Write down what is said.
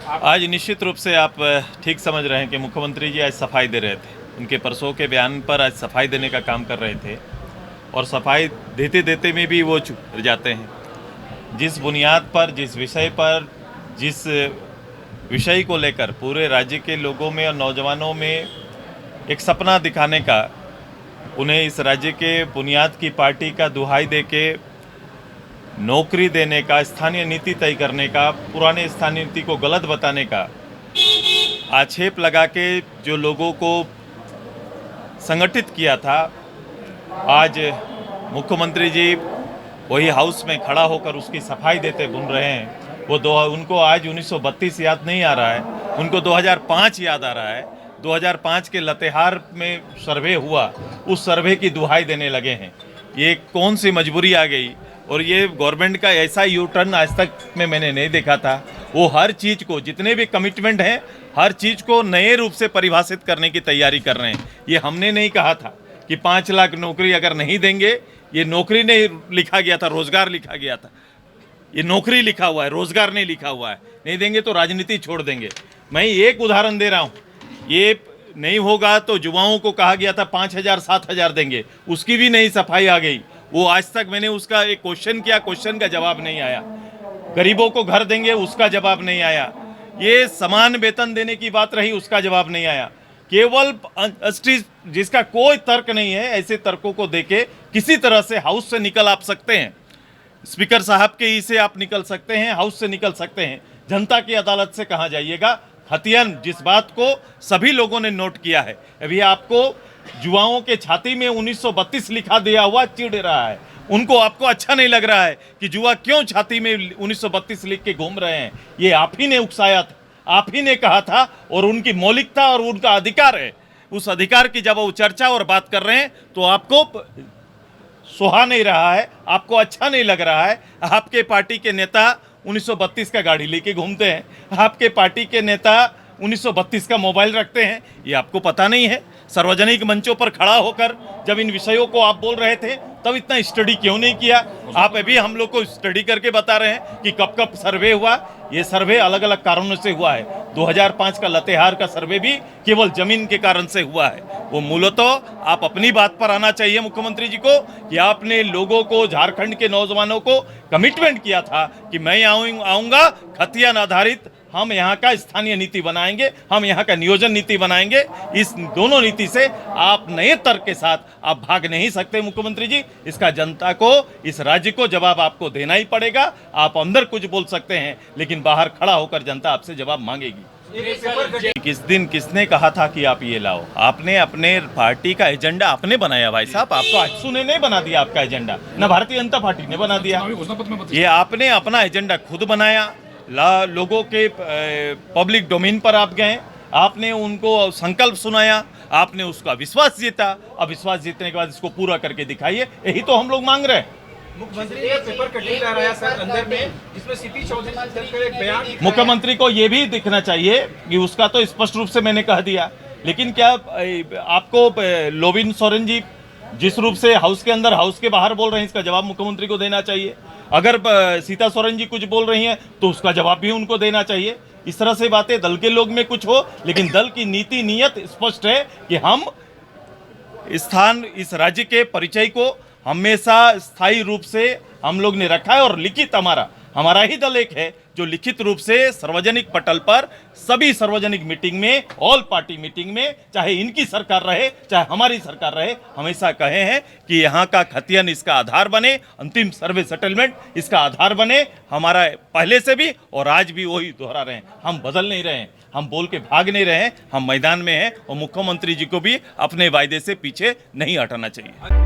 आज निश्चित रूप से आप ठीक समझ रहे हैं कि मुख्यमंत्री जी आज सफाई दे रहे थे। उनके परसों के बयान पर आज सफाई देने का काम कर रहे थे और सफाई देते देते में भी वो चुप जाते हैं। जिस बुनियाद पर, जिस विषय पर, जिस विषय को लेकर पूरे राज्य के लोगों में और नौजवानों में एक सपना दिखाने का, उन्हें इस राज्य के बुनियाद की पार्टी का दुहाई देके नौकरी देने का, स्थानीय नीति तय करने का, पुराने स्थानीय नीति को गलत बताने का आक्षेप लगा के जो लोगों को संगठित किया था, आज मुख्यमंत्री जी वही हाउस में खड़ा होकर उसकी सफाई देते बुन रहे हैं। उनको आज 1932 याद नहीं आ रहा है, उनको 2005 याद आ रहा है। 2005 के लतेहार में सर्वे हुआ, उस सर्वे की दुहाई देने लगे हैं। ये कौन सी मजबूरी आ गई? और ये गवर्नमेंट का ऐसा यू टर्न आज तक में मैंने नहीं देखा था। वो हर चीज़ को, जितने भी कमिटमेंट हैं, हर चीज़ को नए रूप से परिभाषित करने की तैयारी कर रहे हैं। ये हमने नहीं कहा था कि 5 लाख नौकरी अगर नहीं देंगे, ये नौकरी नहीं लिखा गया था, रोजगार लिखा गया था। ये नौकरी लिखा हुआ है, रोजगार नहीं लिखा हुआ है। नहीं देंगे तो राजनीति छोड़ देंगे। मैं एक उदाहरण दे रहा हूँ, ये नहीं होगा तो युवाओं को कहा गया था 5,000 7,000 देंगे, उसकी भी नहीं सफाई आ गई। वो आज तक मैंने उसका एक क्वेश्चन किया, क्वेश्चन का जवाब नहीं आया। गरीबों को घर देंगे, उसका जवाब नहीं आया। ये समान वेतन देने की बात रही, उसका जवाब नहीं आया। केवल जिसका कोई तर्क नहीं है, ऐसे तर्कों को देके किसी तरह से हाउस से निकल आप सकते हैं। स्पीकर साहब के ई से आप निकल सकते हैं, हाउस से निकल सकते हैं, जनता की अदालत से कहाँ जाइएगा। हथियान जिस बात को सभी लोगों ने नोट किया है, अभी आपको युवाओं के छाती में 1932 लिखा दिया हुआ चिढ़ रहा है। उनको आपको अच्छा नहीं लग रहा है कि युवा क्यों छाती में 1932 लिख के घूम रहे हैं। ये आप ही ने उकसाया था, आप ही ने कहा था, और उनकी मौलिकता और उनका अधिकार है। उस अधिकार की जब वो चर्चा और बात कर रहे हैं तो आपको सुहा नहीं रहा है, आपको अच्छा नहीं लग रहा है। आपके पार्टी के नेता 1932 का गाड़ी लेके घूमते हैं, आपके पार्टी के नेता 1932 का मोबाइल रखते हैं, ये आपको पता नहीं है। सार्वजनिक मंचों पर खड़ा होकर जब इन विषयों को आप बोल रहे थे, तब इतना स्टडी क्यों नहीं किया? आप अभी हम लोग को स्टडी करके बता रहे हैं कि कब कब सर्वे हुआ। ये सर्वे अलग अलग कारणों से हुआ है। 2005 का लतेहार का सर्वे भी केवल जमीन के कारण से हुआ है। वो मूलतः आप अपनी बात पर आना चाहिए मुख्यमंत्री जी को कि आपने लोगों को, झारखंड के नौजवानों को कमिटमेंट किया था कि मैं आऊँगा, खतियान आधारित हम यहाँ का स्थानीय नीति बनाएंगे, हम यहाँ का नियोजन नीति बनाएंगे। इस दोनों नीति से आप नए तर्क के साथ आप भाग नहीं सकते मुख्यमंत्री जी। इसका जनता को, इस राज्य को जवाब आपको देना ही पड़ेगा। आप अंदर कुछ बोल सकते हैं, लेकिन बाहर खड़ा होकर जनता आपसे जवाब मांगेगी। किस दिन किसने कहा था कि आप ये लाओ? आपने अपने पार्टी का एजेंडा आपने बनाया भाई साहब। आपको आजसू ने नहीं बना दिया आपका एजेंडा, न भारतीय जनता पार्टी ने बना दिया। ये आपने अपना एजेंडा खुद बनाया। लोगों के पब्लिक डोमेन पर आप गए, आपने उनको संकल्प सुनाया, आपने उसका विश्वास जीता। अब विश्वास जीतने के बाद इसको पूरा करके दिखाइए, यही तो हम लोग मांग रहे हैं। मुख्यमंत्री का पेपर कटिंग आ रहा है सर अंदर में, जिसमें सीपी चौधरी का एक बयान। मुख्यमंत्री को ये भी दिखना चाहिए कि उसका तो स्पष्ट रूप से मैंने कह दिया, लेकिन क्या आपको लोबिन सोरेन जी जिस रूप से हाउस के अंदर, हाउस के बाहर बोल रहे हैं, इसका जवाब मुख्यमंत्री को देना चाहिए। अगर सीता सोरेन जी कुछ बोल रही हैं तो उसका जवाब भी उनको देना चाहिए। इस तरह से बातें दल के लोग में कुछ हो, लेकिन दल की नीति नियत स्पष्ट है कि हम इस राज्य के परिचय को हमेशा स्थायी रूप से हम लोग ने रखा है। और लिखित हमारा ही दल एक है जो लिखित रूप से सार्वजनिक पटल पर सभी सार्वजनिक मीटिंग में, ऑल पार्टी मीटिंग में, चाहे इनकी सरकार रहे चाहे हमारी सरकार रहे, हमेशा कहे हैं कि यहाँ का खतियान इसका आधार बने, अंतिम सर्वे सेटलमेंट इसका आधार बने। हमारा पहले से भी और आज भी वही दोहरा रहे हैं। हम बदल नहीं रहे हैं, हम बोल के भाग नहीं रहे हैं, हम मैदान में हैं। और मुख्यमंत्री जी को भी अपने वायदे से पीछे नहीं हटना चाहिए।